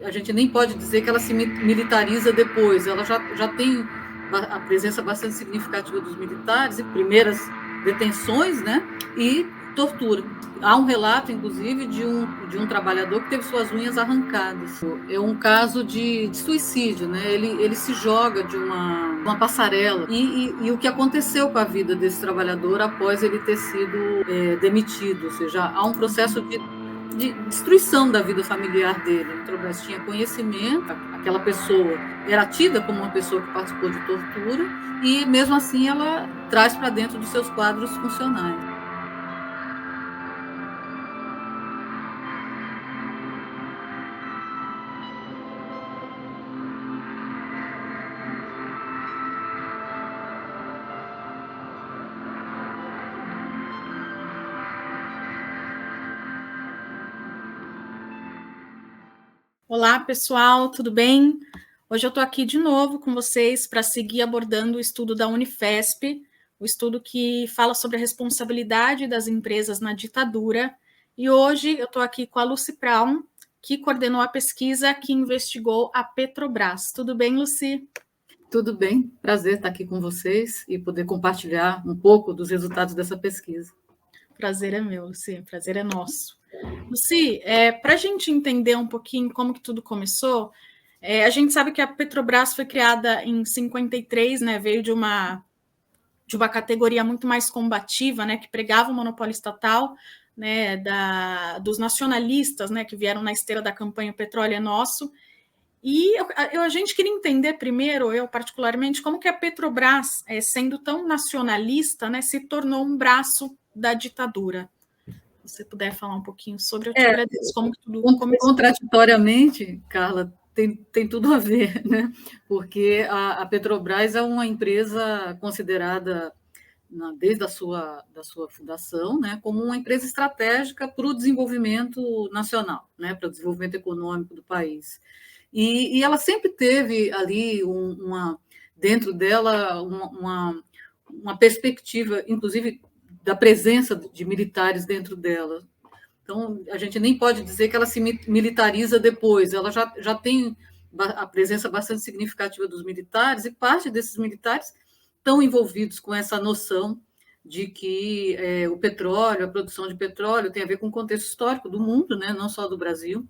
A gente nem pode dizer que ela se militariza depois, ela já tem a presença bastante significativa dos militares, e primeiras detenções, né, e tortura. Há um relato, inclusive, de um trabalhador que teve suas unhas arrancadas. É um caso de suicídio, né? Ele se joga de uma passarela. E o que aconteceu com a vida desse trabalhador após ele ter sido demitido? Ou seja, há um processo de destruição da vida familiar dele. O Petrobras tinha conhecimento, aquela pessoa era tida como uma pessoa que participou de tortura, e mesmo assim ela traz para dentro dos seus quadros funcionais. Olá, pessoal, tudo bem? Hoje eu estou aqui de novo com vocês para seguir abordando o estudo da Unifesp, o estudo que fala sobre a responsabilidade das empresas na ditadura. E hoje eu estou aqui com a Lucy Brown, que coordenou a pesquisa que investigou a Petrobras. Tudo bem, Lucy? Tudo bem, prazer estar aqui com vocês e poder compartilhar um pouco dos resultados dessa pesquisa. Prazer é meu, Lucy, prazer é nosso. Lucy, para a gente entender um pouquinho como que tudo começou, a gente sabe que a Petrobras foi criada em 53, né, veio de uma categoria muito mais combativa, né, que pregava o monopólio estatal, né, dos nacionalistas, né, que vieram na esteira da campanha O Petróleo é Nosso. E a gente queria entender primeiro, eu particularmente, como que a Petrobras, sendo tão nacionalista, né, se tornou um braço da ditadura. Se você puder falar um pouquinho sobre, eu te agradeço. Como que tudo começou? Contraditoriamente, Carla, tem tudo a ver, né? Porque a Petrobras é uma empresa considerada, desde a sua fundação, né, como uma empresa estratégica para o desenvolvimento nacional, né, para o desenvolvimento econômico do país. E ela sempre teve ali dentro dela uma perspectiva, inclusive, da presença de militares dentro dela. Então, a gente nem pode dizer que ela se militariza depois, ela já tem a presença bastante significativa dos militares, e parte desses militares estão envolvidos com essa noção de que o petróleo, a produção de petróleo, tem a ver com o contexto histórico do mundo, né, não só do Brasil,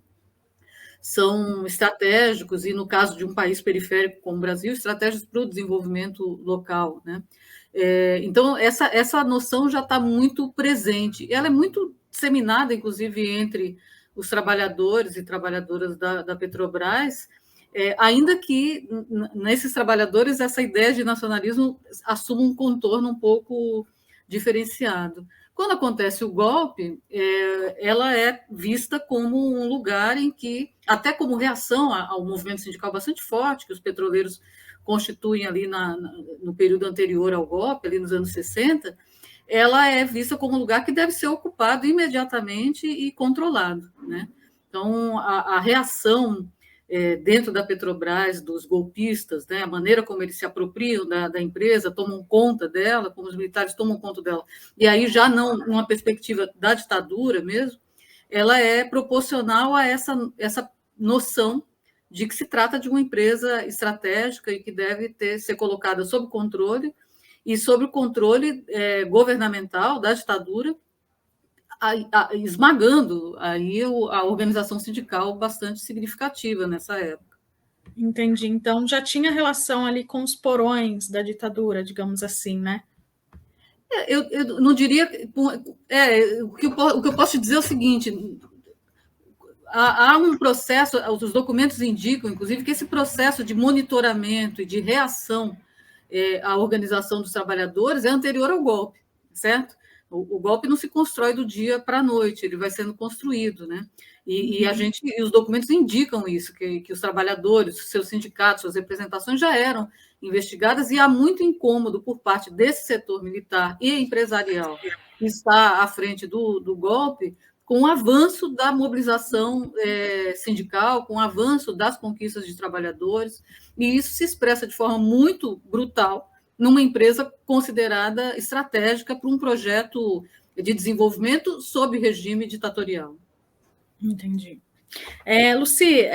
são estratégicos, e no caso de um país periférico como o Brasil, estratégicos para o desenvolvimento local, né? Então, essa noção já está muito presente. Ela é muito disseminada, inclusive, entre os trabalhadores e trabalhadoras da Petrobras, ainda que nesses trabalhadores essa ideia de nacionalismo assuma um contorno um pouco diferenciado. Quando acontece o golpe, ela é vista como um lugar em que, até como reação ao movimento sindical bastante forte que os petroleiros constituem ali no período anterior ao golpe, ali nos anos 60, ela é vista como um lugar que deve ser ocupado imediatamente e controlado, né? Então, a reação dentro da Petrobras, dos golpistas, né, a maneira como eles se apropriam da empresa, tomam conta dela, como os militares tomam conta dela, e aí já não numa perspectiva da ditadura mesmo, ela é proporcional a essa noção de que se trata de uma empresa estratégica e que deve ser colocada sob controle, e sob o controle governamental da ditadura, esmagando aí a organização sindical bastante significativa nessa época. Entendi. Então, já tinha relação ali com os porões da ditadura, digamos assim, né? Eu não diria... o que eu posso te dizer é o seguinte: há um processo, os documentos indicam, inclusive, que esse processo de monitoramento e de reação à organização dos trabalhadores é anterior ao golpe, certo? O golpe não se constrói do dia para a noite, ele vai sendo construído, né? E os documentos indicam isso, que os trabalhadores, seus sindicatos, suas representações já eram investigadas, e há muito incômodo por parte desse setor militar e empresarial que está à frente do golpe, com o avanço da mobilização sindical, com o avanço das conquistas de trabalhadores, e isso se expressa de forma muito brutal numa empresa considerada estratégica para um projeto de desenvolvimento sob regime ditatorial. Entendi. Lucy,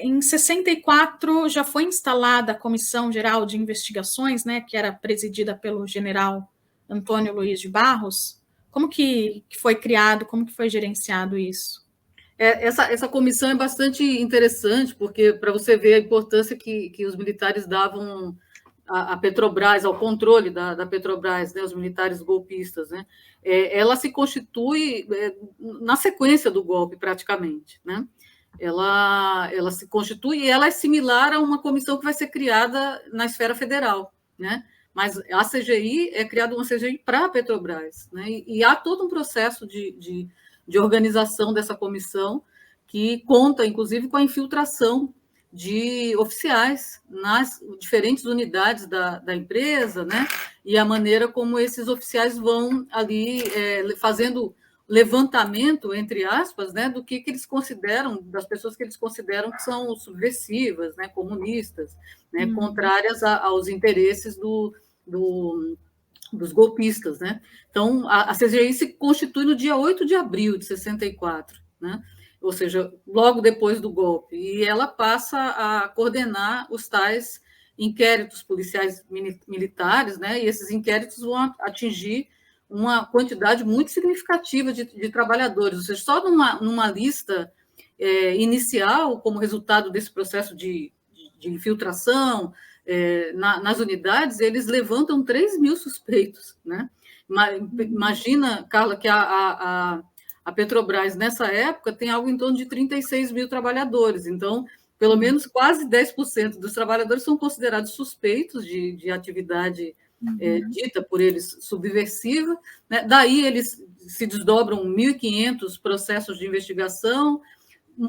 em 64 já foi instalada a Comissão Geral de Investigações, né, que era presidida pelo general Antônio Luiz de Barros. Como que foi criado, como que foi gerenciado isso? Essa comissão é bastante interessante, porque para você ver a importância que os militares davam à Petrobras, ao controle da Petrobras, né, os militares golpistas, né, ela se constitui na sequência do golpe, praticamente, né? Ela se constitui e ela é similar a uma comissão que vai ser criada na esfera federal, né? Mas a CGI é criada uma CGI para a Petrobras, né? E há todo um processo de organização dessa comissão que conta, inclusive, com a infiltração de oficiais nas diferentes unidades da empresa, né? E a maneira como esses oficiais vão ali fazendo levantamento, entre aspas, né, do que eles consideram, das pessoas que eles consideram que são subversivas, né, comunistas, né, contrárias aos interesses dos golpistas, né? Então, a CGI se constitui no dia 8 de abril de 64, né? Ou seja, logo depois do golpe, e ela passa a coordenar os tais inquéritos policiais militares, né? E esses inquéritos vão atingir uma quantidade muito significativa de trabalhadores, ou seja, só numa lista inicial, como resultado desse processo de infiltração nas unidades, eles levantam 3 mil suspeitos, né? Imagina, Carla, que a Petrobras, nessa época, tem algo em torno de 36 mil trabalhadores. Então, pelo menos quase 10% dos trabalhadores são considerados suspeitos de atividade dita por eles subversiva. Né? Daí, eles se desdobram 1.500 processos de investigação,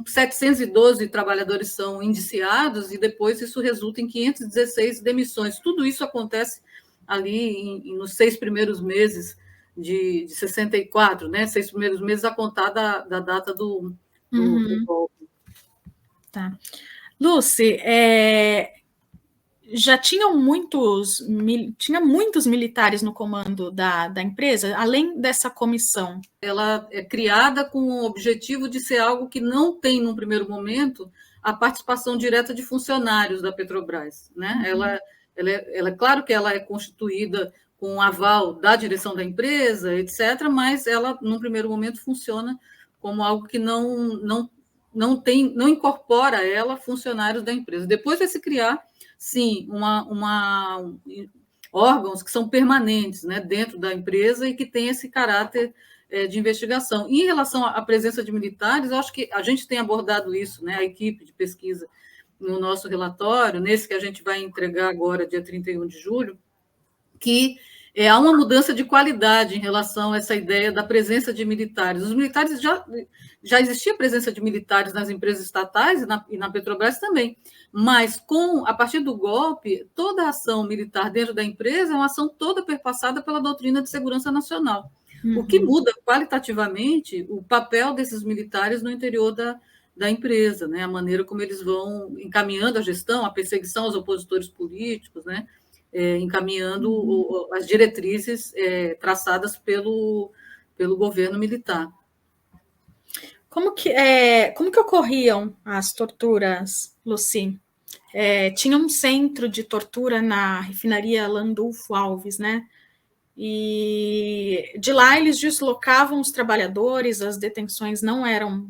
712 trabalhadores são indiciados, e depois isso resulta em 516 demissões. Tudo isso acontece ali nos 6 primeiros meses de 64, né? 6 primeiros meses a contar da data do golpe. Tá. Lucy, já tinha muitos militares no comando da empresa, além dessa comissão? Ela é criada com o objetivo de ser algo que não tem, num primeiro momento, a participação direta de funcionários da Petrobras, né? Ela claro que ela é constituída com aval da direção da empresa, etc., mas ela, num primeiro momento, funciona como algo que não incorpora a ela funcionários da empresa. Depois vai se criar, sim, órgãos que são permanentes, né, dentro da empresa e que têm esse caráter de investigação. E em relação à presença de militares, eu acho que a gente tem abordado isso, né, a equipe de pesquisa, no nosso relatório, nesse que a gente vai entregar agora, dia 31 de julho, que há uma mudança de qualidade em relação a essa ideia da presença de militares. Os militares, já existia presença de militares nas empresas estatais e na Petrobras também, mas a partir do golpe, toda a ação militar dentro da empresa é uma ação toda perpassada pela doutrina de segurança nacional, o que muda qualitativamente o papel desses militares no interior da empresa, né? A maneira como eles vão encaminhando a gestão, a perseguição aos opositores políticos, né? Encaminhando as diretrizes traçadas pelo governo militar. Como que ocorriam as torturas, Lucy? Tinha um centro de tortura na refinaria Landulfo Alves, né? E de lá eles deslocavam os trabalhadores, as detenções não eram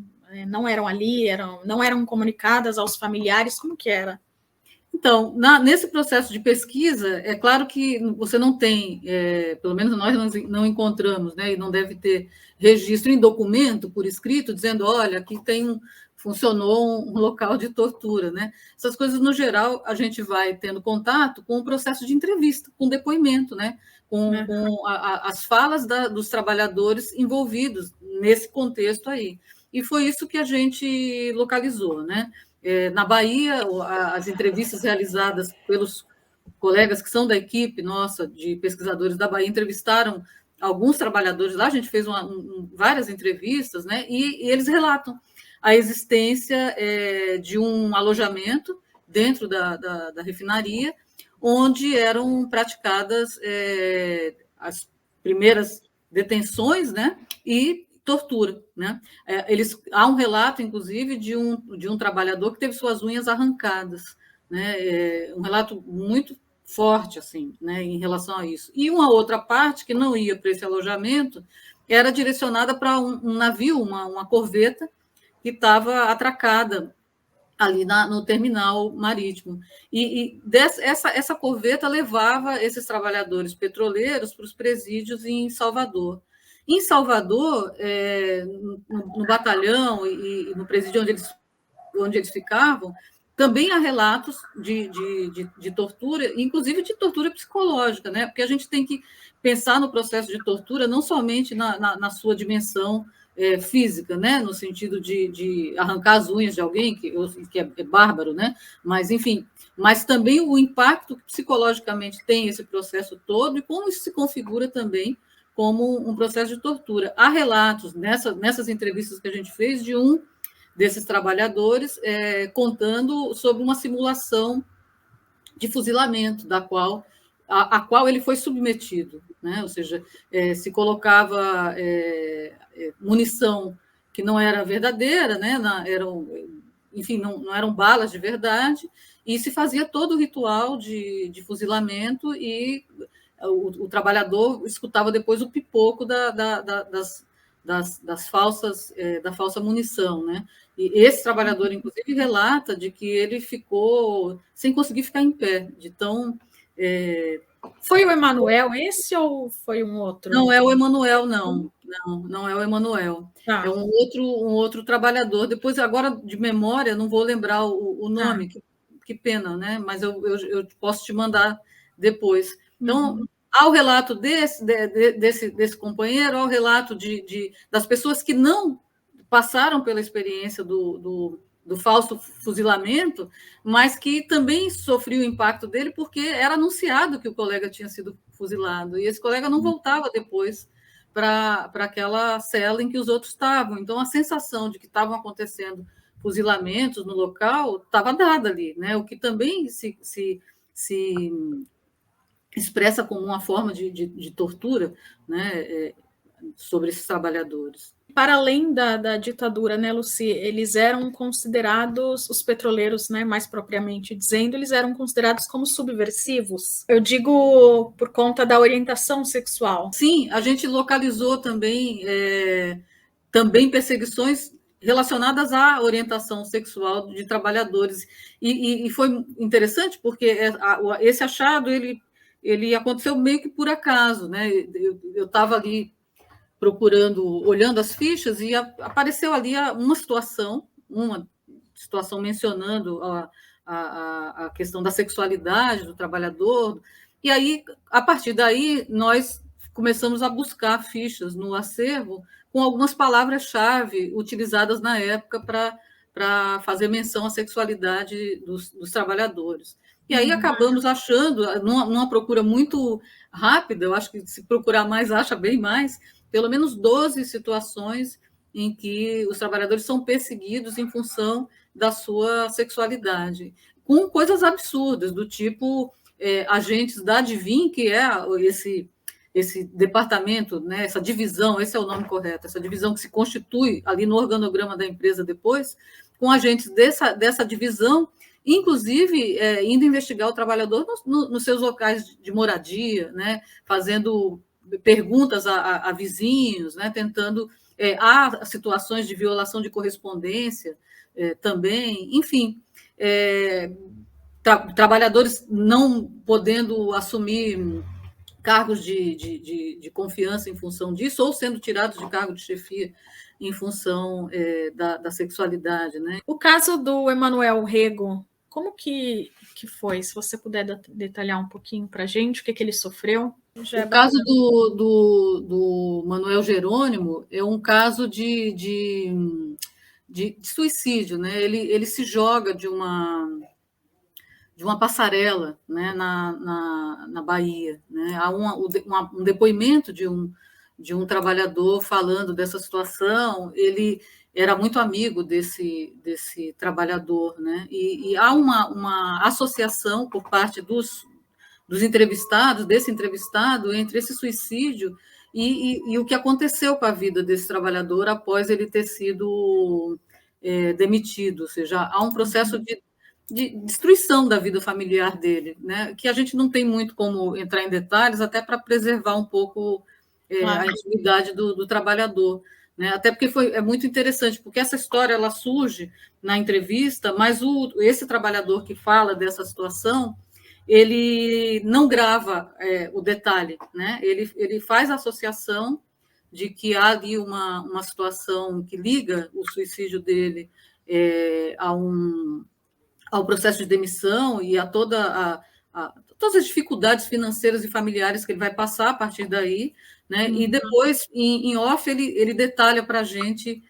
ali, não eram comunicadas aos familiares. Como que era? Então, nesse processo de pesquisa, é claro que você não tem, pelo menos nós não encontramos, né, e não deve ter registro em documento, por escrito, dizendo, olha, aqui funcionou um local de tortura, né? Essas coisas, no geral, a gente vai tendo contato com o processo de entrevista, com depoimento, né? Com as falas dos trabalhadores envolvidos nesse contexto aí. E foi isso que a gente localizou, né? Na Bahia, as entrevistas realizadas pelos colegas que são da equipe nossa, de pesquisadores da Bahia, entrevistaram alguns trabalhadores lá, a gente fez várias entrevistas, né? E eles relatam a existência de um alojamento dentro da refinaria, onde eram praticadas as primeiras detenções, né? E tortura, né? Há um relato, inclusive, de um trabalhador que teve suas unhas arrancadas, né? Um relato muito forte, assim, né, em relação a isso. E uma outra parte que não ia para esse alojamento era direcionada para um navio, uma corveta, que estava atracada ali no terminal marítimo. Essa corveta levava esses trabalhadores petroleiros para os presídios em Salvador. Em Salvador, no batalhão e no presídio onde eles ficavam, também há relatos de tortura, inclusive de tortura psicológica, né? Porque a gente tem que pensar no processo de tortura não somente na sua dimensão física, né? No sentido de arrancar as unhas de alguém, que é bárbaro, né? Mas, enfim, mas também o impacto que psicologicamente tem esse processo todo e como isso se configura também como um processo de tortura. Há relatos nessas entrevistas que a gente fez de um desses trabalhadores contando sobre uma simulação de fuzilamento a qual ele foi submetido, né? Ou seja, se colocava munição que não era verdadeira, né? Enfim, não eram balas de verdade, e se fazia todo o ritual de fuzilamento, e o trabalhador escutava depois o pipoco das falsas, da falsa munição, né? E esse trabalhador, inclusive, relata de que ele ficou sem conseguir ficar em pé, de tão... Foi o Emanuel esse ou foi um outro? Não é o Emanuel, não. Não é o Emanuel. Tá. É um outro trabalhador. Depois, agora, de memória, não vou lembrar o nome, que pena, né? Mas eu posso te mandar depois. Então, há o relato desse companheiro, há o relato das pessoas que não passaram pela experiência do falso fuzilamento, mas que também sofreu o impacto dele porque era anunciado que o colega tinha sido fuzilado, e esse colega não voltava depois para aquela cela em que os outros estavam. Então, a sensação de que estavam acontecendo fuzilamentos no local estava dada ali, né? O que também se expressa como uma forma de tortura, né, sobre esses trabalhadores. Para além da ditadura, né, Lucy, eles eram considerados, os petroleiros, né, mais propriamente dizendo, eles eram considerados como subversivos. Eu digo por conta da orientação sexual. Sim, a gente localizou também perseguições relacionadas à orientação sexual de trabalhadores. E foi interessante porque esse achado ele aconteceu meio que por acaso, né? Eu estava ali olhando as fichas, e apareceu ali uma situação mencionando a questão da sexualidade do trabalhador, e aí, a partir daí, nós começamos a buscar fichas no acervo com algumas palavras-chave utilizadas na época para fazer menção à sexualidade dos trabalhadores. E aí acabamos achando, numa procura muito rápida, eu acho que se procurar mais, acha bem mais, pelo menos 12 situações em que os trabalhadores são perseguidos em função da sua sexualidade, com coisas absurdas, do tipo agentes da Advin, que é esse departamento, né, essa divisão, esse é o nome correto, essa divisão que se constitui ali no organograma da empresa depois, com agentes dessa divisão, inclusive indo investigar o trabalhador nos seus locais de moradia, né, fazendo perguntas a vizinhos, né, tentando... há situações de violação de correspondência também, enfim, trabalhadores não podendo assumir cargos de confiança em função disso, ou sendo tirados de cargo de chefia em função da sexualidade, né? O caso do Emanuel Rego, como que foi? Se você puder detalhar um pouquinho para a gente, o que ele sofreu? O caso do Manuel Jerônimo é um caso de suicídio, né? Ele se joga de uma passarela, né, na Bahia, né? Há um depoimento de um trabalhador falando dessa situação. Ele era muito amigo desse trabalhador, né? E há uma associação por parte desse entrevistado, entre esse suicídio e o que aconteceu com a vida desse trabalhador após ele ter sido demitido, ou seja, há um processo de destruição da vida familiar dele, né, que a gente não tem muito como entrar em detalhes, até para preservar um pouco Claro. a intimidade do trabalhador, né, até porque é muito interessante, porque essa história ela surge na entrevista, mas esse trabalhador que fala dessa situação, ele não grava o detalhe, né, ele faz a associação de que há ali uma situação que liga o suicídio dele ao processo de demissão e a todas as dificuldades financeiras e familiares que ele vai passar a partir daí, né? E depois, em off, ele detalha para a gente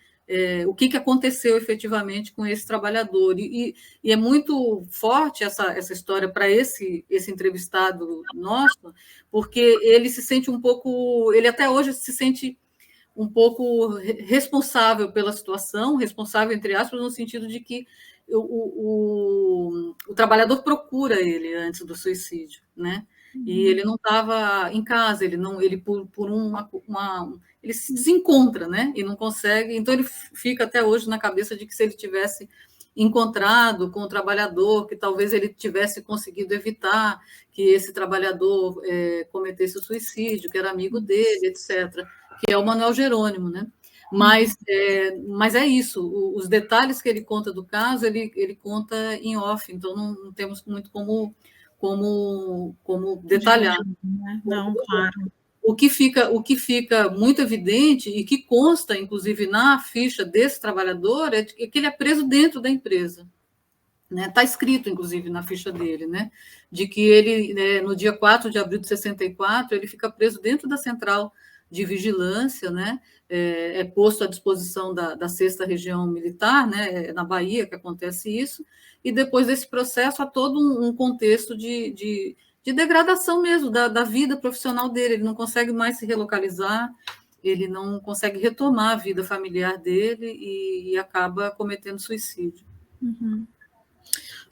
o que aconteceu efetivamente com esse trabalhador. E é muito forte essa história para esse entrevistado nosso, porque ele se sente um pouco, ele até hoje se sente um pouco responsável pela situação, responsável, entre aspas, no sentido de que o trabalhador procura ele antes do suicídio, né? E ele não estava em casa, ele ele se desencontra, né? E não consegue, então ele fica até hoje na cabeça de que se ele tivesse encontrado com o trabalhador, que talvez ele tivesse conseguido evitar que esse trabalhador cometesse o suicídio, que era amigo dele, etc., que é o Manuel Jerônimo, né? Mas é isso, os detalhes que ele conta do caso, ele conta em off, então não temos muito como detalhar. Não, claro. O que fica muito evidente e que consta, inclusive, na ficha desse trabalhador é que ele é preso dentro da empresa. Está escrito, inclusive, na ficha dele, né? De que ele, no dia 4 de abril de 64, ele fica preso dentro da central de vigilância, né? É posto à disposição da 6ª Região Militar, né? É na Bahia que acontece isso, e depois desse processo há todo um contexto de degradação mesmo da vida profissional dele, ele não consegue mais se relocalizar, ele não consegue retomar a vida familiar dele e acaba cometendo suicídio.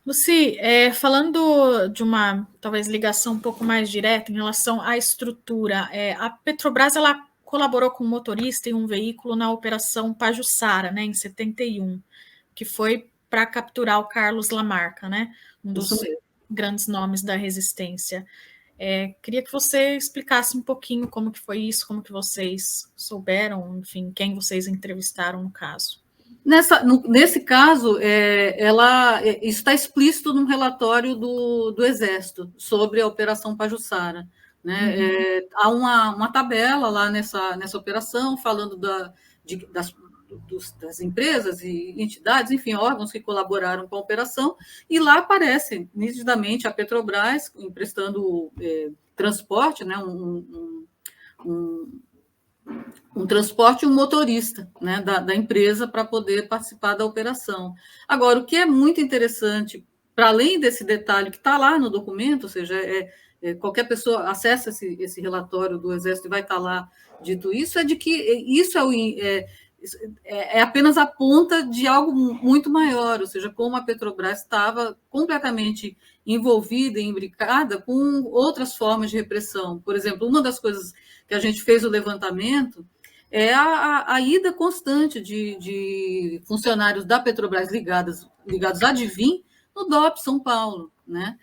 Lucy, falando de uma, talvez, ligação um pouco mais direta em relação à estrutura, a Petrobras, ela colaborou com um motorista em um veículo na Operação Pajuçara, né, em 71, que foi para capturar o Carlos Lamarca, né, um dos grandes nomes da resistência. Queria que você explicasse um pouquinho como que foi isso, como que vocês souberam, enfim, quem vocês entrevistaram no caso. Nesse caso, isso está explícito no relatório do Exército sobre a Operação Pajuçara, né? Há uma tabela lá nessa operação falando das empresas e entidades, enfim, órgãos que colaboraram com a operação, e lá aparece nitidamente a Petrobras emprestando transporte, né? Um transporte e um motorista, né, da empresa para poder participar da operação. Agora, o que é muito interessante, para além desse detalhe que está lá no documento, ou seja, qualquer pessoa acessa esse relatório do Exército e vai estar lá dito isso, é de que isso é apenas a ponta de algo muito maior, ou seja, como a Petrobras estava completamente envolvida e imbricada com outras formas de repressão. Por exemplo, uma das coisas que a gente fez o levantamento é a ida constante de funcionários da Petrobras ligados à Divin no DOPS São Paulo, né?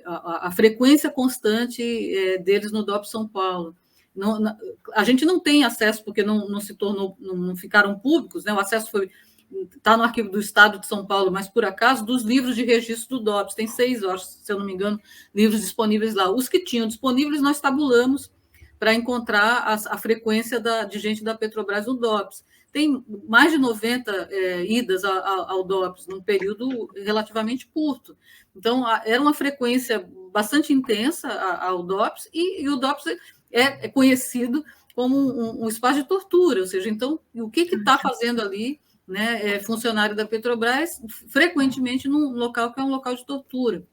A frequência constante deles no DOPS São Paulo. A gente não tem acesso, porque não se tornou, não ficaram públicos, né? O acesso está no Arquivo do Estado de São Paulo, mas por acaso, dos livros de registro do DOPS, tem 6, eu acho, se eu não me engano, livros disponíveis lá. Os que tinham disponíveis, nós tabulamos para encontrar a frequência de gente da Petrobras no DOPS. Tem mais de 90 idas ao DOPS num período relativamente curto. Então, era uma frequência bastante intensa ao DOPS, e o DOPS é conhecido como um espaço de tortura, ou seja, então, o que está fazendo ali, né, funcionário da Petrobras, frequentemente num local que é um local de tortura.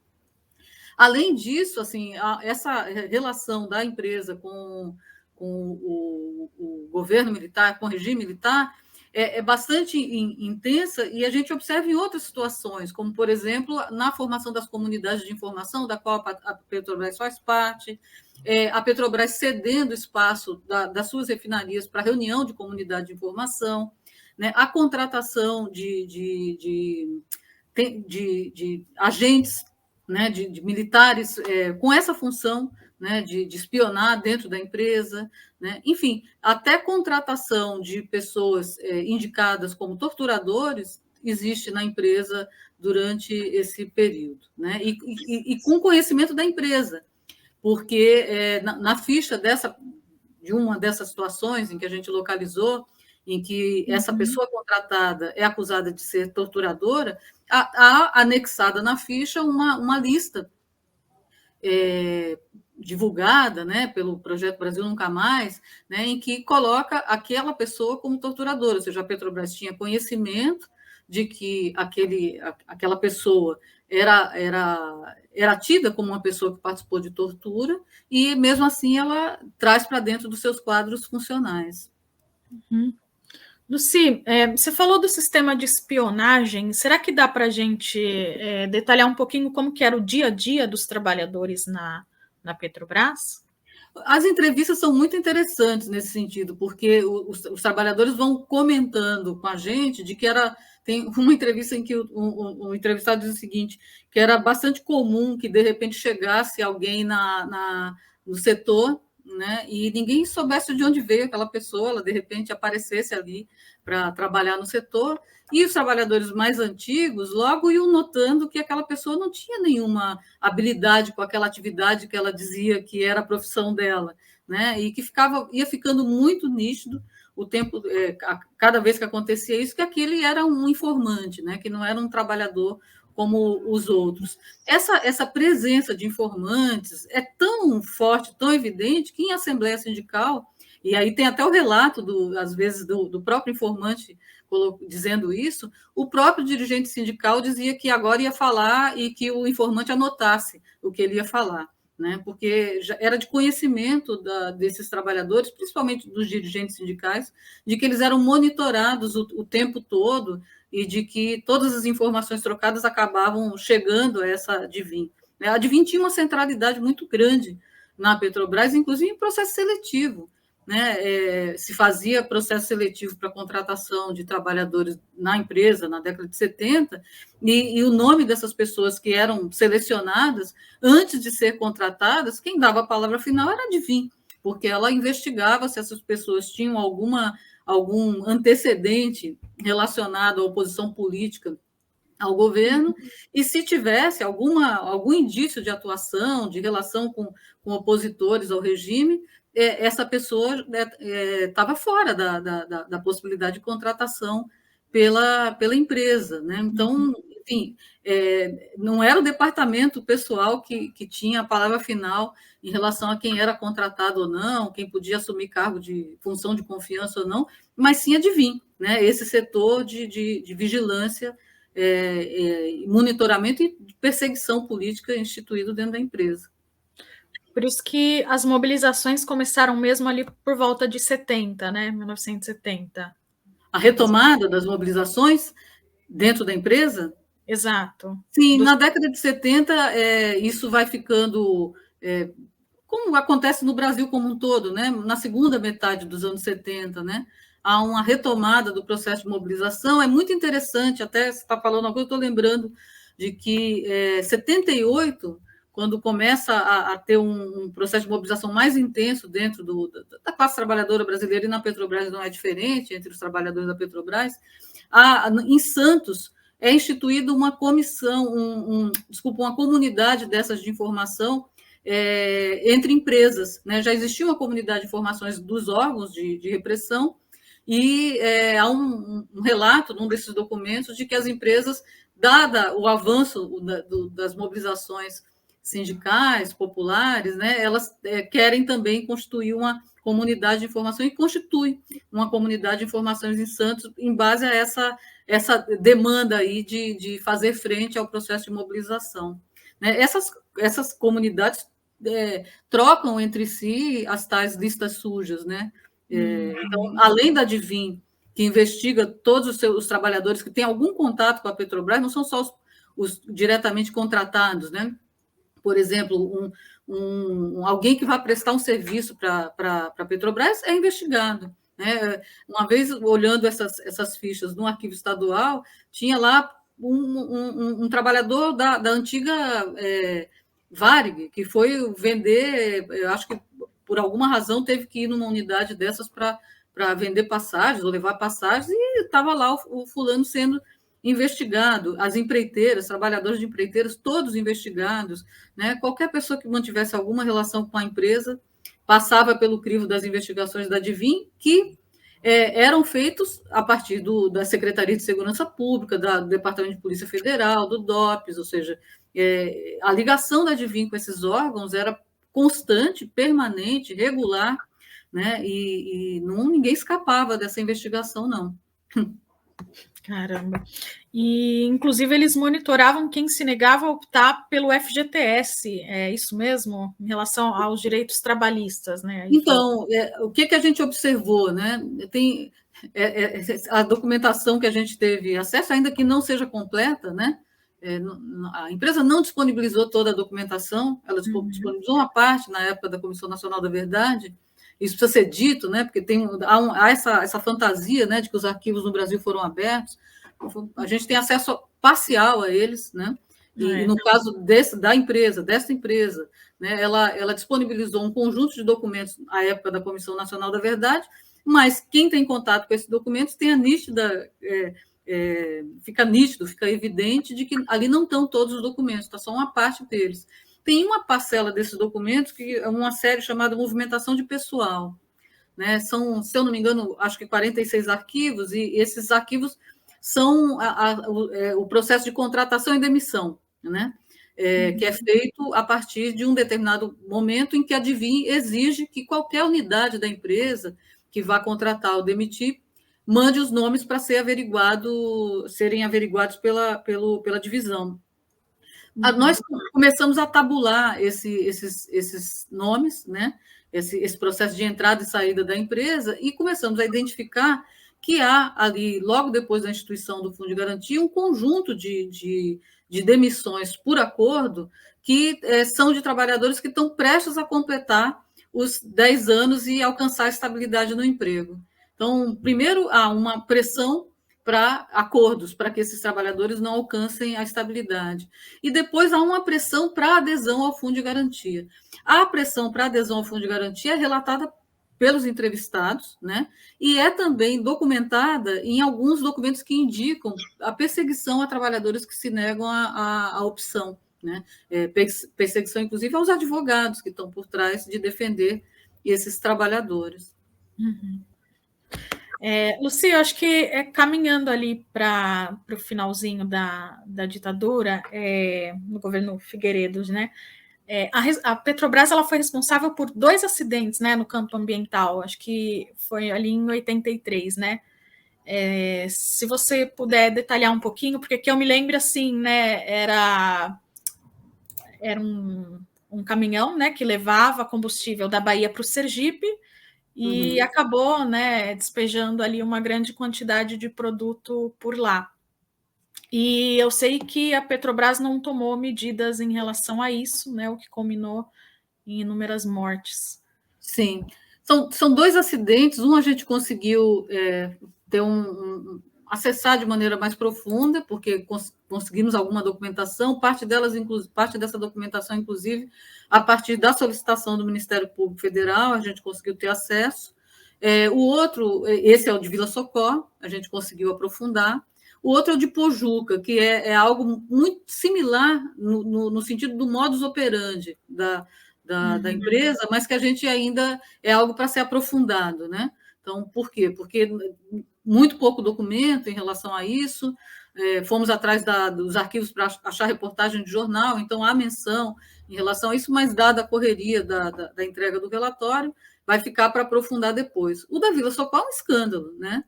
Além disso, assim, essa relação da empresa com o governo militar, com o regime militar, é bastante intensa, e a gente observa em outras situações, como, por exemplo, na formação das comunidades de informação, da qual a Petrobras faz parte, a Petrobras cedendo espaço das suas refinarias para reunião de comunidade de informação, né, a contratação de agentes, né, de militares com essa função, né, de espionar dentro da empresa, né? Enfim, até contratação de pessoas indicadas como torturadores existe na empresa durante esse período, né? E com conhecimento da empresa, porque na ficha de uma dessas situações em que a gente localizou, em que essa pessoa contratada é acusada de ser torturadora, há anexada na ficha uma lista divulgada, né, pelo Projeto Brasil Nunca Mais, né, em que coloca aquela pessoa como torturadora, ou seja, a Petrobras tinha conhecimento de que aquela pessoa era tida como uma pessoa que participou de tortura, e mesmo assim ela traz para dentro dos seus quadros funcionais. Lucy, você falou do sistema de espionagem. Será que dá para a gente detalhar um pouquinho como que era o dia a dia dos trabalhadores na Petrobras? As entrevistas são muito interessantes nesse sentido, porque os trabalhadores vão comentando com a gente de que tem uma entrevista em que o entrevistado diz o seguinte, que era bastante comum que, de repente, chegasse alguém no setor, né, e ninguém soubesse de onde veio aquela pessoa, ela, de repente, aparecesse ali para trabalhar no setor, e os trabalhadores mais antigos logo iam notando que aquela pessoa não tinha nenhuma habilidade com aquela atividade que ela dizia que era a profissão dela, né? E que ia ficando muito nítido o tempo, cada vez que acontecia isso, que aquele era um informante, né? Que não era um trabalhador como os outros. Essa presença de informantes é tão forte, tão evidente, que em assembleia sindical, e aí tem até o relato, às vezes, do próprio informante dizendo isso, o próprio dirigente sindical dizia que agora ia falar e que o informante anotasse o que ele ia falar, né? Porque já era de conhecimento desses trabalhadores, principalmente dos dirigentes sindicais, de que eles eram monitorados o tempo todo e de que todas as informações trocadas acabavam chegando a essa Advin. A Advin tinha uma centralidade muito grande na Petrobras, inclusive em processo seletivo, né? Se fazia processo seletivo para contratação de trabalhadores na empresa na década de 70, e o nome dessas pessoas que eram selecionadas, antes de ser contratadas, quem dava a palavra final era a Advin, porque ela investigava se essas pessoas tinham algum antecedente relacionado à oposição política ao governo, e se tivesse algum indício de atuação, de relação com opositores ao regime, essa pessoa estava fora da possibilidade de contratação pela empresa, né? Então, enfim, não era o departamento pessoal que tinha a palavra final em relação a quem era contratado ou não, quem podia assumir cargo de função de confiança ou não, mas sim a Advin, né? Esse setor de vigilância, monitoramento e perseguição política instituído dentro da empresa. Por isso que as mobilizações começaram mesmo ali por volta de 70, né? 1970. A retomada das mobilizações dentro da empresa? Exato. Sim, na década de 70, isso vai ficando, como acontece no Brasil como um todo, né? Na segunda metade dos anos 70, né? Há uma retomada do processo de mobilização. É muito interessante, até você está falando uma coisa, eu estou lembrando de que 78, quando começa a ter um processo de mobilização mais intenso dentro da classe trabalhadora brasileira, e na Petrobras não é diferente, entre os trabalhadores da Petrobras, em Santos é instituída uma comissão, uma comunidade dessas de informação entre empresas, né? Já existia uma comunidade de informações dos órgãos de repressão, e há um relato num desses documentos de que as empresas, dada o avanço das mobilizações sindicais, populares, né, elas querem também constituir uma comunidade de informação, e constitui uma comunidade de informações em Santos em base a essa demanda aí de fazer frente ao processo de mobilização, né? Essas comunidades trocam entre si as tais listas sujas, né? Então, além da Advin que investiga todos os trabalhadores que têm algum contato com a Petrobras, não são só os diretamente contratados, né? Por exemplo, alguém que vai prestar um serviço para a Petrobras é investigado. Né? Uma vez, olhando essas fichas no arquivo estadual, tinha lá um trabalhador da antiga Varig, que foi vender, eu acho que por alguma razão teve que ir numa unidade dessas para vender passagens ou levar passagens, e estava lá o fulano sendo investigado, as empreiteiras, trabalhadores de empreiteiras, todos investigados, né? Qualquer pessoa que mantivesse alguma relação com a empresa passava pelo crivo das investigações da Divin, que eram feitos a partir da Secretaria de Segurança Pública, do Departamento de Polícia Federal, do DOPS, ou seja, a ligação da Divin com esses órgãos era constante, permanente, regular, né? E ninguém escapava dessa investigação, não. Caramba. E, inclusive, eles monitoravam quem se negava a optar pelo FGTS, é isso mesmo? Em relação aos direitos trabalhistas, né? Então, o que a gente observou, né? Tem a documentação que a gente teve acesso, ainda que não seja completa, né? A empresa não disponibilizou toda a documentação, ela disponibilizou uma parte na época da Comissão Nacional da Verdade. Isso precisa ser dito, né? Porque há essa fantasia, né, de que os arquivos no Brasil foram abertos. A gente tem acesso parcial a eles, né? E no caso dessa empresa, né, ela disponibilizou um conjunto de documentos à época da Comissão Nacional da Verdade, mas quem tem contato com esses documentos tem a nítida, fica nítido, fica evidente de que ali não estão todos os documentos, está só uma parte deles. Tem uma parcela desses documentos que é uma série chamada Movimentação de Pessoal, né? São, se eu não me engano, acho que 46 arquivos, e esses arquivos são o processo de contratação e demissão, né? Que é feito a partir de um determinado momento em que a Divin exige que qualquer unidade da empresa que vá contratar ou demitir mande os nomes para serem averiguados pela divisão. Nós começamos a tabular esses nomes, né? Esse processo de entrada e saída da empresa, e começamos a identificar que há ali, logo depois da instituição do Fundo de Garantia, um conjunto de demissões por acordo que são de trabalhadores que estão prestes a completar os 10 anos e alcançar a estabilidade no emprego. Então, primeiro, há uma pressão para acordos, para que esses trabalhadores não alcancem a estabilidade. E depois há uma pressão para adesão ao Fundo de Garantia. A pressão para adesão ao Fundo de Garantia é relatada pelos entrevistados, né? E é também documentada em alguns documentos que indicam a perseguição a trabalhadores que se negam à opção, né? Perseguição, inclusive, aos advogados que estão por trás de defender esses trabalhadores. Uhum. Lucy, eu acho que caminhando ali para o finalzinho da ditadura, no governo Figueiredo, né? A Petrobras ela foi responsável por 2 acidentes, né, no campo ambiental, acho que foi ali em 83, né? Se você puder detalhar um pouquinho, porque que eu me lembro assim, né, era um caminhão, né, que levava combustível da Bahia para o Sergipe e acabou, né, despejando ali uma grande quantidade de produto por lá. E eu sei que a Petrobras não tomou medidas em relação a isso, né, o que culminou em inúmeras mortes. Sim, são 2 acidentes, um a gente conseguiu ter acessar de maneira mais profunda, porque conseguimos alguma documentação, parte dessa documentação, inclusive, a partir da solicitação do Ministério Público Federal, a gente conseguiu ter acesso. O outro, esse é o de Vila Socorro, a gente conseguiu aprofundar. O outro é o de Pojuca, que é algo muito similar no sentido do modus operandi da empresa, mas que a gente ainda é algo para ser aprofundado, né? Então, por quê? Porque muito pouco documento em relação a isso, fomos atrás dos arquivos para achar reportagem de jornal, então há menção em relação a isso, mas dada a correria da entrega do relatório, vai ficar para aprofundar depois. O da Vila Socorro é um escândalo, né?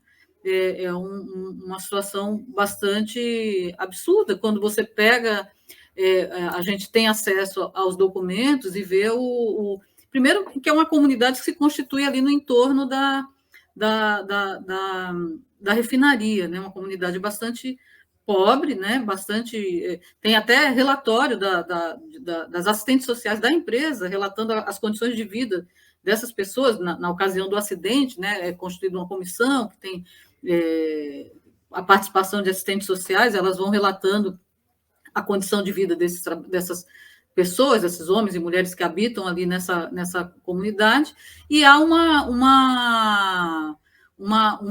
Uma situação bastante absurda, quando você pega, a gente tem acesso aos documentos e vê primeiro, que é uma comunidade que se constitui ali no entorno da refinaria, né? Uma comunidade bastante pobre, né? Bastante. Tem até relatório das assistentes sociais da empresa relatando as condições de vida dessas pessoas na ocasião do acidente, né? É constituída uma comissão que tem a participação de assistentes sociais, elas vão relatando a condição de vida dessas pessoas, esses homens e mulheres que habitam ali nessa comunidade, e há um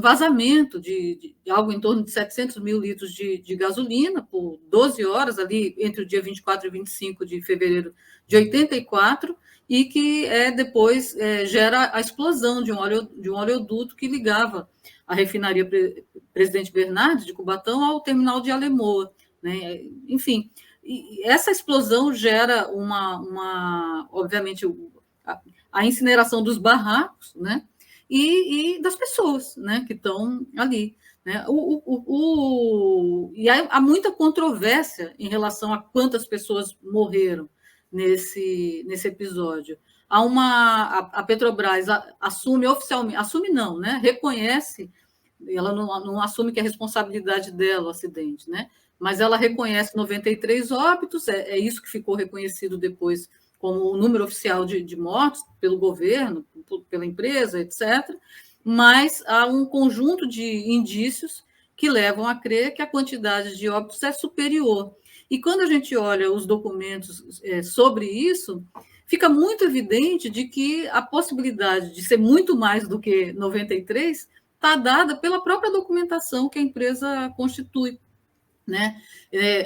vazamento de algo em torno de 700 mil litros de gasolina por 12 horas, ali entre o dia 24 e 25 de fevereiro de 84, e que depois gera a explosão de um oleoduto que ligava a refinaria Presidente Bernardes de Cubatão ao terminal de Alemoa, né? Enfim, e essa explosão gera obviamente, a incineração dos barracos, né? E das pessoas, né, que estão ali, né? E há muita controvérsia em relação a quantas pessoas morreram nesse episódio. A Petrobras assume oficialmente, assume não, né? Reconhece, ela não assume que é responsabilidade dela o acidente, né? Mas ela reconhece 93 óbitos, é isso que ficou reconhecido depois como o número oficial de mortes pelo governo, pela empresa, etc. Mas há um conjunto de indícios que levam a crer que a quantidade de óbitos é superior. E quando a gente olha os documentos sobre isso, fica muito evidente de que a possibilidade de ser muito mais do que 93 está dada pela própria documentação que a empresa constitui, né?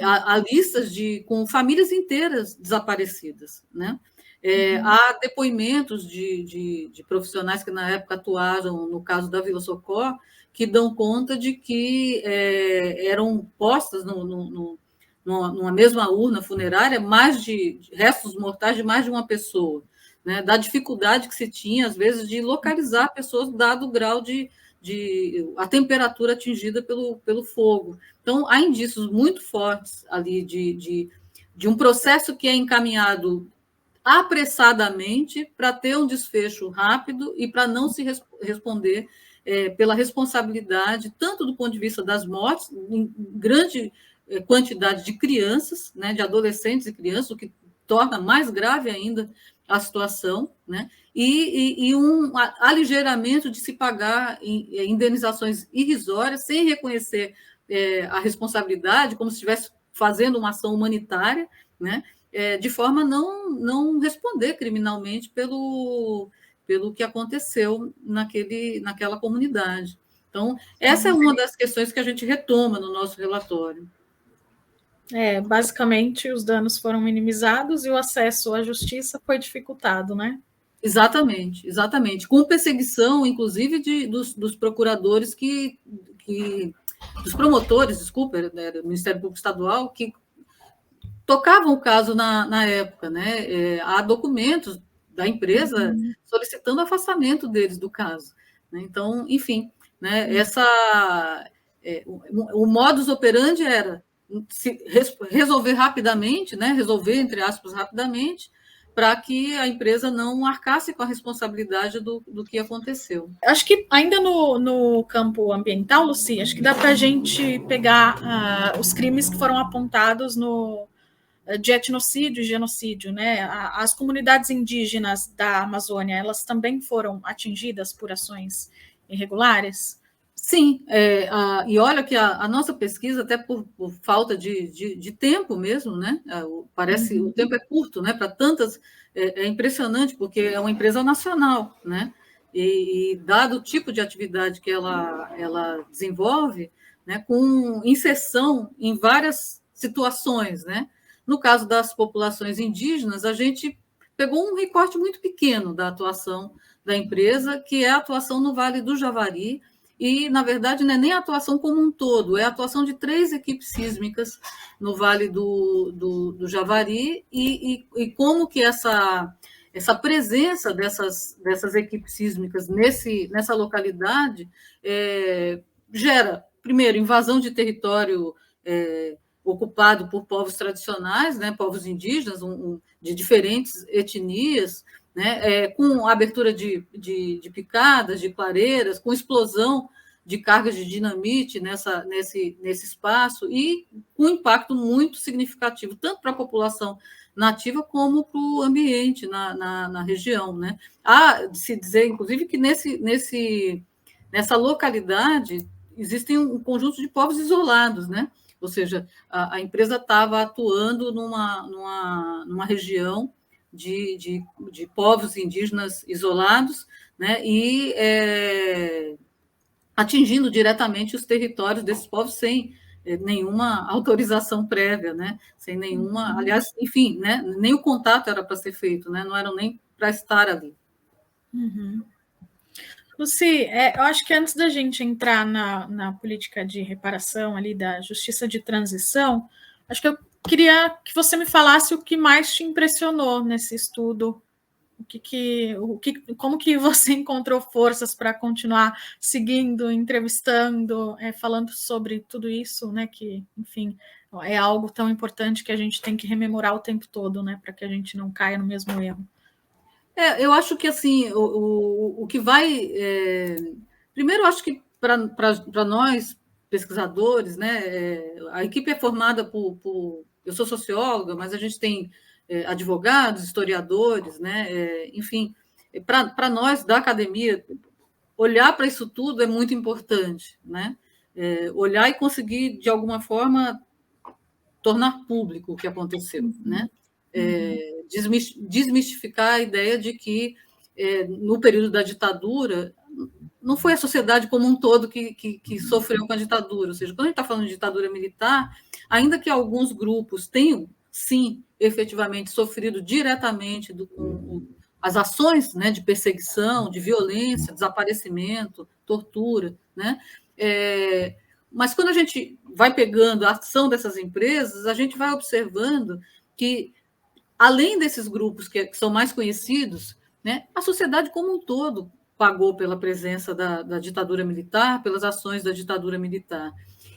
Há listas com famílias inteiras desaparecidas, né? Há depoimentos de profissionais que na época atuaram no caso da Vila Socorro, que dão conta de que eram postas numa mesma urna funerária mais de restos mortais de mais de uma pessoa, né? Da dificuldade que se tinha, às vezes, de localizar pessoas, dado o grau a temperatura atingida pelo fogo. Então, há indícios muito fortes ali de um processo que é encaminhado apressadamente para ter um desfecho rápido e para não se responder pela responsabilidade, tanto do ponto de vista das mortes, em grande quantidade de crianças, né, de adolescentes e crianças, o que torna mais grave ainda a situação, né? E um aligeiramento de se pagar indenizações irrisórias sem reconhecer a responsabilidade, como se estivesse fazendo uma ação humanitária, né? De forma a não responder criminalmente pelo que aconteceu naquela comunidade. Então, essa é uma das questões que a gente retoma no nosso relatório. Basicamente, os danos foram minimizados e o acesso à justiça foi dificultado, né? Exatamente. Com perseguição, inclusive, dos procuradores dos promotores, desculpa, né, do Ministério Público Estadual, que tocavam o caso na época, né? Há documentos da empresa solicitando o afastamento deles do caso, né? Então, enfim, né, o modus operandi era resolver rapidamente, né? Resolver, entre aspas, rapidamente, para que a empresa não arcasse com a responsabilidade do que aconteceu. Acho que ainda no campo ambiental, Luci, acho que dá para a gente pegar os crimes que foram apontados de etnocídio e genocídio, né? As comunidades indígenas da Amazônia, elas também foram atingidas por ações irregulares? Sim, e olha que a nossa pesquisa, até por falta de tempo mesmo, né? Parece o tempo é curto, né? Para tantas, é impressionante, porque é uma empresa nacional, né? E dado o tipo de atividade que ela desenvolve, né? Com inserção em várias situações, né? No caso das populações indígenas, a gente pegou um recorte muito pequeno da atuação da empresa, que é a atuação no Vale do Javari. E, na verdade, não é nem a atuação como um todo, é a atuação de 3 equipes sísmicas no Vale do Javari e como que essa presença dessas equipes sísmicas nessa localidade gera, primeiro, invasão de território ocupado por povos tradicionais, né, povos indígenas, de diferentes etnias, né, com abertura de picadas, de clareiras, com explosão de cargas de dinamite nesse espaço, e com impacto muito significativo, tanto para a população nativa como para o ambiente na região, né? Há de se dizer, inclusive, que nessa localidade existem um conjunto de povos isolados, né? Ou seja, a empresa estava atuando numa região de povos indígenas isolados, né? E atingindo diretamente os territórios desses povos sem nenhuma autorização prévia, né? Sem nenhuma, aliás, enfim, né? Nem o contato era para ser feito, né? Não eram nem para estar ali. Uhum. Lucy, eu acho que antes da gente entrar na política de reparação ali da justiça de transição, acho que eu queria que você me falasse o que mais te impressionou nesse estudo, como que você encontrou forças para continuar seguindo, entrevistando, falando sobre tudo isso, né? Que, enfim, é algo tão importante que a gente tem que rememorar o tempo todo, né? Para que a gente não caia no mesmo erro. Eu acho que assim o que vai. Primeiro, eu acho que para nós, pesquisadores, né, a equipe é formada por. Eu sou socióloga, mas a gente tem advogados, historiadores, né, enfim. Para nós da academia, olhar para isso tudo é muito importante, né? Olhar e conseguir, de alguma forma, tornar público o que aconteceu, né? Desmistificar a ideia de que, no período da ditadura, não foi a sociedade como um todo que sofreu com a ditadura. Ou seja, quando a gente está falando de ditadura militar, ainda que alguns grupos tenham, sim, efetivamente sofrido diretamente com as ações, né, de perseguição, de violência, desaparecimento, tortura, né? Mas quando a gente vai pegando a ação dessas empresas, a gente vai observando que, além desses grupos que são mais conhecidos, né, a sociedade como um todo pagou pela presença da ditadura militar, pelas ações da ditadura militar.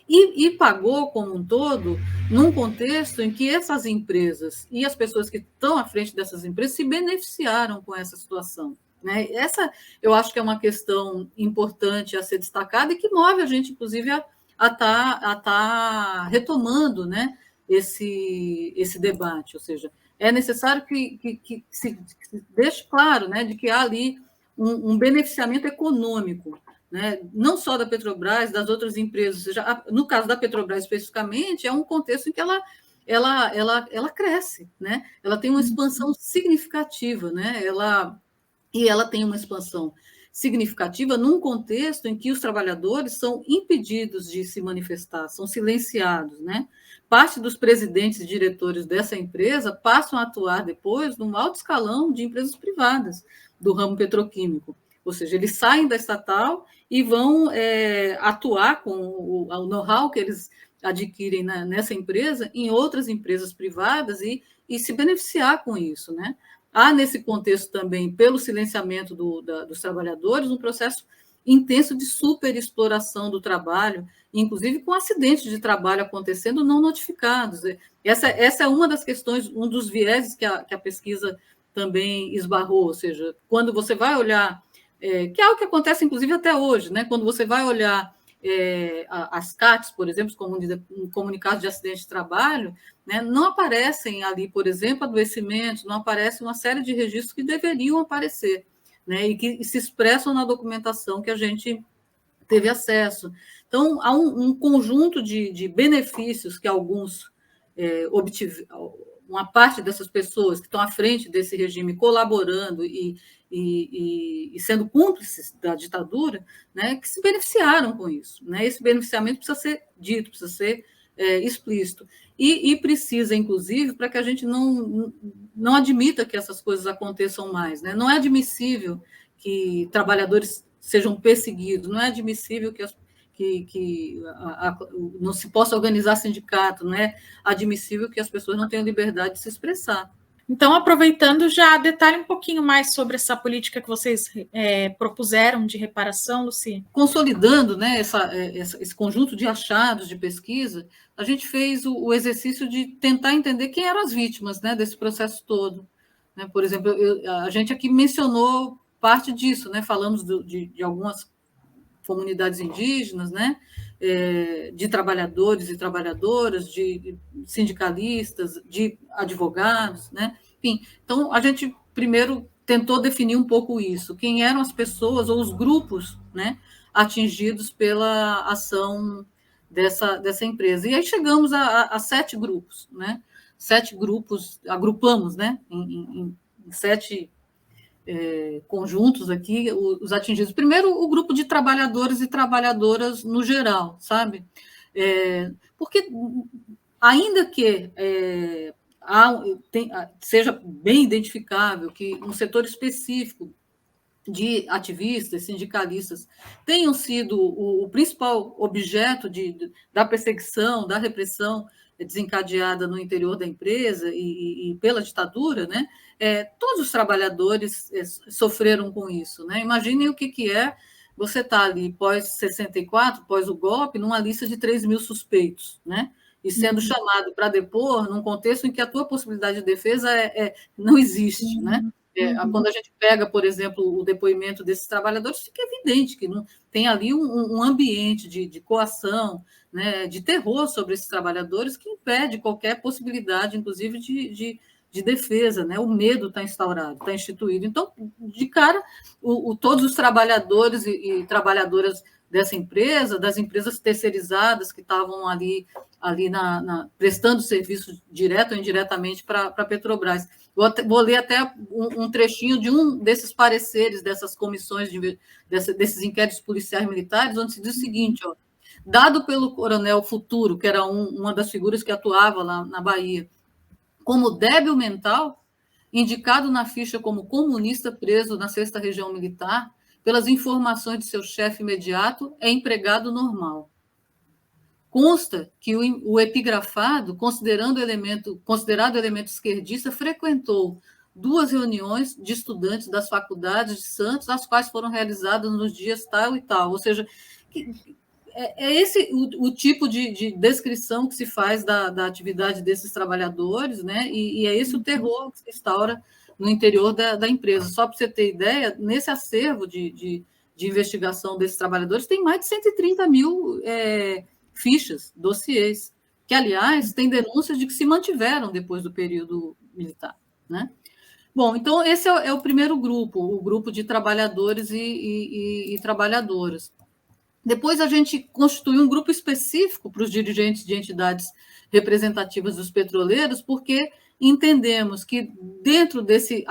E pagou como um todo num contexto em que essas empresas e as pessoas que estão à frente dessas empresas se beneficiaram com essa situação, né? Essa, eu acho que é uma questão importante a ser destacada e que move a gente, inclusive, a tá retomando, né, esse debate. Ou seja, é necessário que se deixe claro, né, de que há ali um beneficiamento econômico, né, não só da Petrobras, das outras empresas. Ou seja, no caso da Petrobras especificamente, é um contexto em que ela cresce, né? Ela tem uma expansão significativa, né? Ela tem uma expansão significativa num contexto em que os trabalhadores são impedidos de se manifestar, são silenciados, né? Parte dos presidentes e diretores dessa empresa passam a atuar depois num alto escalão de empresas privadas do ramo petroquímico, ou seja, eles saem da estatal e vão atuar com o know-how que eles adquirem nessa empresa em outras empresas privadas e se beneficiar com isso, né? Há, nesse contexto também, pelo silenciamento dos trabalhadores, um processo intenso de superexploração do trabalho, inclusive com acidentes de trabalho acontecendo não notificados. Essa é uma das questões, um dos vieses que a pesquisa também esbarrou, ou seja, quando você vai olhar, que é algo que acontece, inclusive, até hoje, né? Quando você vai olhar as CATs, por exemplo, comunicados de acidente de trabalho, né, não aparecem ali, por exemplo, adoecimentos, não aparece uma série de registros que deveriam aparecer, né, e que se expressam na documentação que a gente teve acesso. Então, há um conjunto de benefícios que alguns obtiveram, uma parte dessas pessoas que estão à frente desse regime colaborando e sendo cúmplices da ditadura, né, que se beneficiaram com isso, né? Esse beneficiamento precisa ser dito, precisa ser explícito. E precisa, inclusive, para que a gente não admita que essas coisas aconteçam mais, né? Não é admissível que trabalhadores sejam perseguidos, não é admissível que não se possa organizar sindicato, não é admissível que as pessoas não tenham liberdade de se expressar. Então, aproveitando, já detalhe um pouquinho mais sobre essa política que vocês propuseram de reparação, Lucy. Consolidando, né, esse conjunto de achados de pesquisa, a gente fez o exercício de tentar entender quem eram as vítimas, né, desse processo todo. Né? Por exemplo, a gente aqui mencionou parte disso, né? Falamos de algumas comunidades indígenas, né? De trabalhadores e trabalhadoras, de sindicalistas, de advogados, né? Enfim, então a gente primeiro tentou definir um pouco isso, quem eram as pessoas ou os grupos, né, atingidos pela ação dessa empresa. E aí chegamos a 7 grupos, né? 7 grupos, agrupamos, né, em 7 conjuntos aqui, os atingidos. Primeiro, o grupo de trabalhadores e trabalhadoras no geral, sabe? Porque, ainda que seja bem identificável que um setor específico de ativistas, sindicalistas, tenham sido o principal objeto da perseguição, da repressão desencadeada no interior da empresa e pela ditadura, né? Todos os trabalhadores sofreram com isso, né? Imaginem o que é você estar ali pós-64, pós o golpe, numa lista de 3 mil suspeitos, né? E sendo chamado para depor num contexto em que a tua possibilidade de defesa não existe, né? Quando a gente pega, por exemplo, o depoimento desses trabalhadores, fica evidente que não, tem ali um ambiente de coação, né, de terror sobre esses trabalhadores que impede qualquer possibilidade, inclusive, de defesa, né? O medo está instaurado, está instituído. Então, de cara, todos os trabalhadores e trabalhadoras dessa empresa, das empresas terceirizadas que estavam ali prestando serviço direto ou indiretamente para a Petrobras. Vou ler até um trechinho de um desses pareceres dessas comissões, desses inquéritos policiais militares, onde se diz o seguinte, ó, dado pelo coronel Futuro, que era uma das figuras que atuava lá na Bahia, como débil mental, indicado na ficha como comunista preso na 6ª Região Militar, pelas informações de seu chefe imediato, é empregado normal. Consta que o epigrafado, considerado elemento esquerdista, frequentou 2 reuniões de estudantes das faculdades de Santos, as quais foram realizadas nos dias tal e tal. Ou seja, esse o tipo de descrição que se faz da atividade desses trabalhadores, né? E é esse o terror que se instaura no interior da empresa. Só para você ter ideia, nesse acervo de investigação desses trabalhadores, tem mais de 130 mil fichas, dossiês, que, aliás, tem denúncias de que se mantiveram depois do período militar, né? Bom, então esse é o primeiro grupo, o grupo de trabalhadores e trabalhadoras. Depois a gente constitui um grupo específico para os dirigentes de entidades representativas dos petroleiros, porque entendemos que dentro desse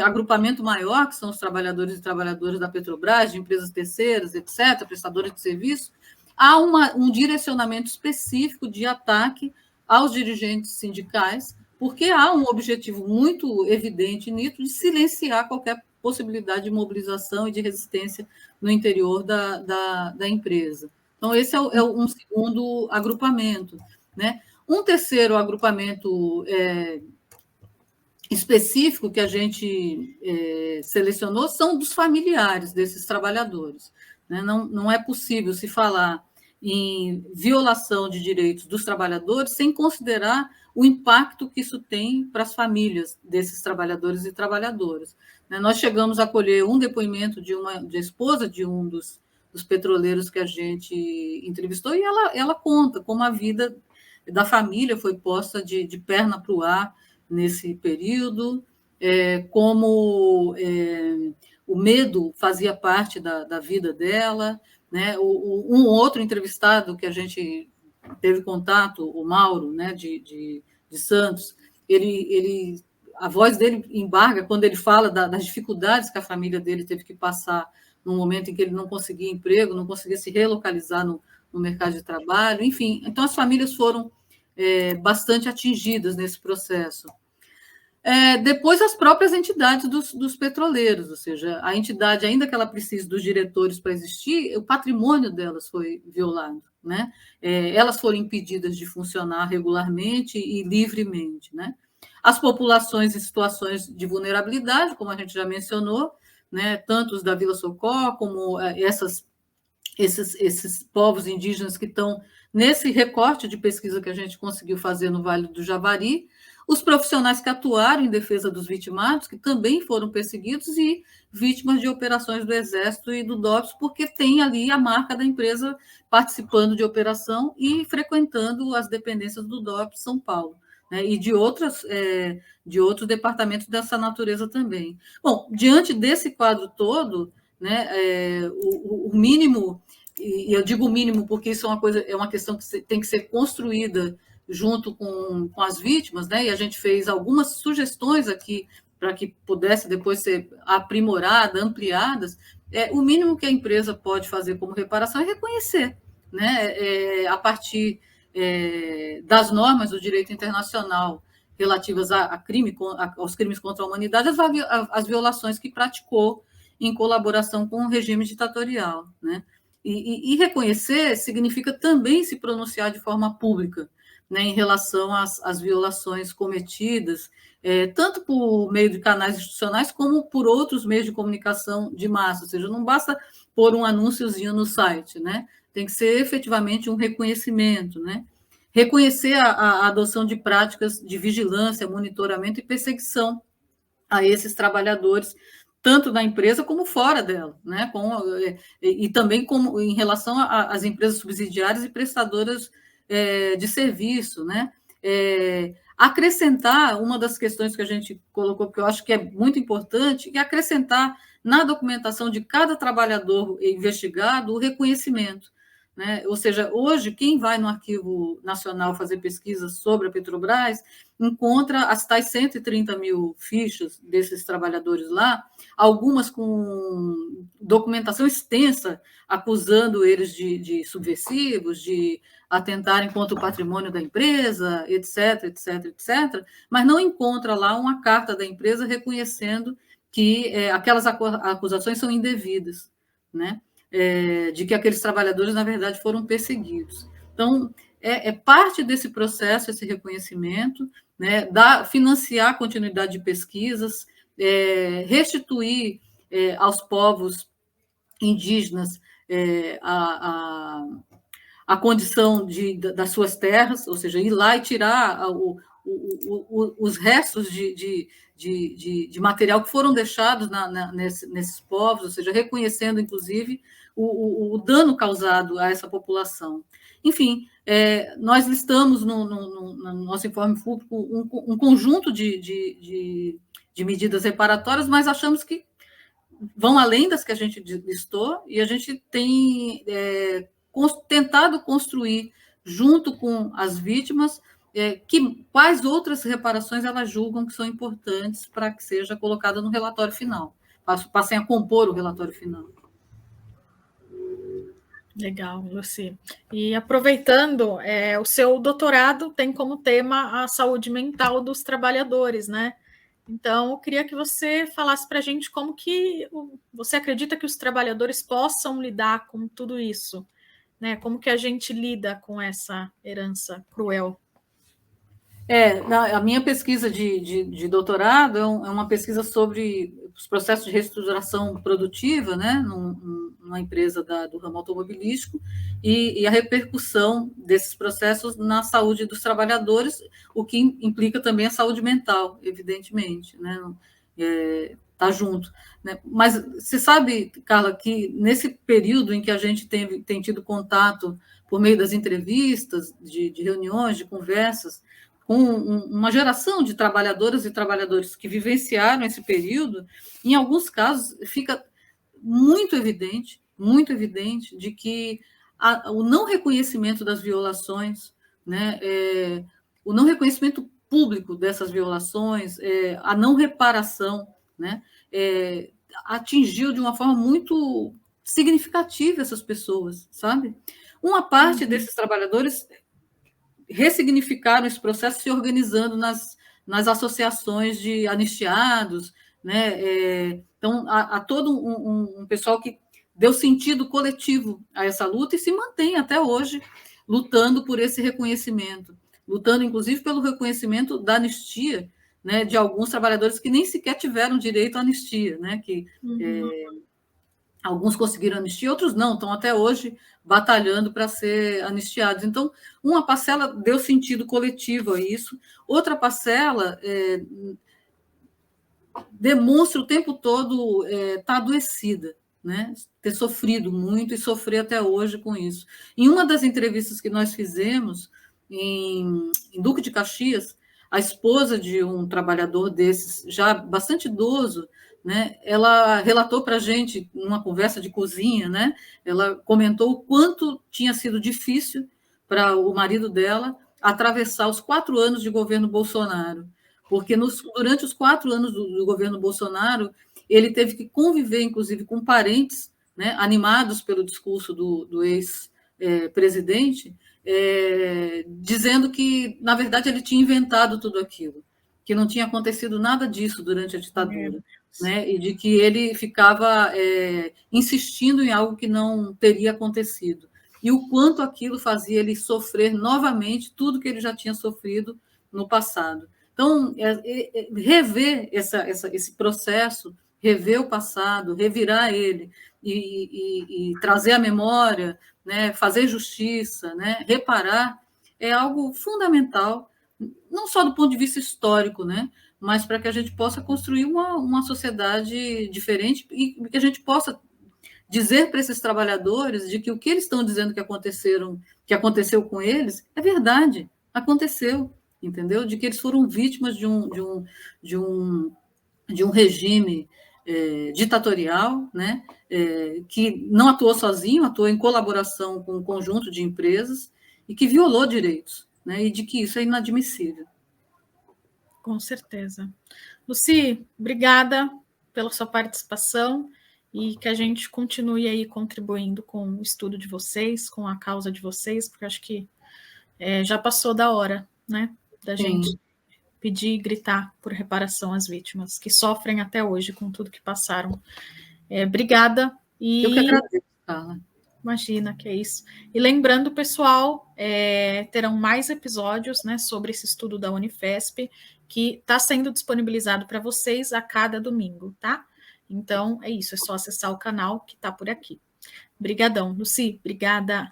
agrupamento maior, que são os trabalhadores e trabalhadoras da Petrobras, de empresas terceiras, etc., prestadores de serviço, há um direcionamento específico de ataque aos dirigentes sindicais, porque há um objetivo muito evidente nisso de silenciar qualquer possibilidade de mobilização e de resistência no interior da empresa. Então, esse é um segundo agrupamento, né? Um terceiro agrupamento específico que a gente selecionou são dos familiares desses trabalhadores. Né? Não é possível se falar em violação de direitos dos trabalhadores sem considerar o impacto que isso tem para as famílias desses trabalhadores e trabalhadoras. Né? Nós chegamos a colher um depoimento de esposa de um dos petroleiros que a gente entrevistou, e ela conta como a vida da família foi posta de perna para o ar nesse período, como o medo fazia parte da vida dela, né? Um outro entrevistado que a gente teve contato, o Mauro, né, de Santos, a voz dele embarga quando ele fala das dificuldades que a família dele teve que passar no momento em que ele não conseguia emprego, não conseguia se relocalizar no mercado de trabalho, enfim. Então, as famílias foram bastante atingidas nesse processo. Depois, as próprias entidades dos petroleiros, ou seja, a entidade, ainda que ela precise dos diretores para existir, o patrimônio delas foi violado, né? Elas foram impedidas de funcionar regularmente e livremente, né? As populações em situações de vulnerabilidade, como a gente já mencionou, né? Tanto os da Vila Socorro, como esses povos indígenas que estão nesse recorte de pesquisa que a gente conseguiu fazer no Vale do Javari, os profissionais que atuaram em defesa dos vitimados, que também foram perseguidos, e vítimas de operações do Exército e do DOPS, porque tem ali a marca da empresa participando de operação e frequentando as dependências do DOPS São Paulo, né, e de outros departamentos dessa natureza também. Bom, diante desse quadro todo, né, o mínimo, e eu digo mínimo porque isso é uma questão que tem que ser construída junto com as vítimas, né? E a gente fez algumas sugestões aqui para que pudesse depois ser aprimorada, ampliadas. O mínimo que a empresa pode fazer como reparação é reconhecer, né? A partir das normas do direito internacional relativas aos crimes contra a humanidade, as violações que praticou em colaboração com o regime ditatorial, né? E reconhecer significa também se pronunciar de forma pública, né, em relação às violações cometidas, tanto por meio de canais institucionais, como por outros meios de comunicação de massa. Ou seja, não basta pôr um anúnciozinho no site, né? Tem que ser efetivamente um reconhecimento, né? Reconhecer a adoção de práticas de vigilância, monitoramento e perseguição a esses trabalhadores, tanto na empresa como fora dela, né? E também como em relação às empresas subsidiárias e prestadoras de serviço, né? Acrescentar, uma das questões que a gente colocou, que eu acho que é muito importante, é acrescentar na documentação de cada trabalhador investigado o reconhecimento, né? Ou seja, hoje, quem vai no Arquivo Nacional fazer pesquisas sobre a Petrobras encontra as tais 130 mil fichas desses trabalhadores lá, algumas com documentação extensa, acusando eles de subversivos, de atentarem contra o patrimônio da empresa, etc, etc, etc, mas não encontra lá uma carta da empresa reconhecendo que aquelas acusações são indevidas, né? De que aqueles trabalhadores, na verdade, foram perseguidos. Então, parte desse processo, esse reconhecimento, né, financiar a continuidade de pesquisas, restituir aos povos indígenas a condição das suas terras, ou seja, ir lá e tirar os restos de material que foram deixados nesses povos, ou seja, reconhecendo, inclusive, o dano causado a essa população. Enfim, nós listamos no nosso informe público um conjunto de medidas reparatórias, mas achamos que vão além das que a gente listou, e a gente tem tentado construir, junto com as vítimas, quais outras reparações elas julgam que são importantes para que seja colocada no relatório final, passem a compor o relatório final. Legal, Lucy. E aproveitando, o seu doutorado tem como tema a saúde mental dos trabalhadores, né? Então, eu queria que você falasse para a gente como que você acredita que os trabalhadores possam lidar com tudo isso, né? Como que a gente lida com essa herança cruel? A minha pesquisa de doutorado é uma pesquisa sobre os processos de reestruturação produtiva, né, numa empresa do ramo automobilístico, e a repercussão desses processos na saúde dos trabalhadores, o que implica também a saúde mental, evidentemente, né, tá junto, né? Mas você sabe, Carla, que nesse período em que a gente tem tido contato por meio das entrevistas, de reuniões, de conversas, com uma geração de trabalhadoras e trabalhadores que vivenciaram esse período, em alguns casos fica muito evidente de que o não reconhecimento das violações, né, o não reconhecimento público dessas violações, a não reparação, né, atingiu de uma forma muito significativa essas pessoas, sabe? Uma parte desses trabalhadores ressignificaram esse processo se organizando nas associações de anistiados, né? Então, há todo um pessoal que deu sentido coletivo a essa luta e se mantém até hoje lutando por esse reconhecimento, lutando, inclusive, pelo reconhecimento da anistia, né, de alguns trabalhadores que nem sequer tiveram direito à anistia, né? Alguns conseguiram anistia, outros não, estão até hoje batalhando para ser anistiados. Então, uma parcela deu sentido coletivo a isso, outra parcela demonstra o tempo todo estar adoecida, né? Ter sofrido muito e sofrer até hoje com isso. Em uma das entrevistas que nós fizemos em Duque de Caxias, a esposa de um trabalhador desses, já bastante idoso, né? Ela relatou para a gente, numa conversa de cozinha, né? Ela comentou o quanto tinha sido difícil para o marido dela atravessar os 4 anos de governo Bolsonaro, porque durante os 4 anos do governo Bolsonaro, ele teve que conviver, inclusive, com parentes, né, animados pelo discurso do ex-presidente, dizendo que, na verdade, ele tinha inventado tudo aquilo, que não tinha acontecido nada disso durante a ditadura, né, e de que ele ficava insistindo em algo que não teria acontecido. E o quanto aquilo fazia ele sofrer novamente tudo que ele já tinha sofrido no passado. Então, rever esse processo, rever o passado, revirar ele e trazer a memória, né, fazer justiça, né, reparar, é algo fundamental, não só do ponto de vista histórico, né, mas para que a gente possa construir uma sociedade diferente e que a gente possa dizer para esses trabalhadores de que o que eles estão dizendo que aconteceu com eles, é verdade, aconteceu, entendeu? De que eles foram vítimas de um regime ditatorial, né? Que não atuou sozinho, atuou em colaboração com um conjunto de empresas e que violou direitos, né? E de que isso é inadmissível. Com certeza. Lucy, obrigada pela sua participação e que a gente continue aí contribuindo com o estudo de vocês, com a causa de vocês, porque acho que já passou da hora, né, da gente pedir e gritar por reparação às vítimas que sofrem até hoje com tudo que passaram. Obrigada. Eu que agradeço, Carla. Imagina, que é isso. E lembrando, pessoal, terão mais episódios, né, sobre esse estudo da Unifesp, que está sendo disponibilizado para vocês a cada domingo, tá? Então, é isso, é só acessar o canal que está por aqui. Obrigadão, Lucy, obrigada.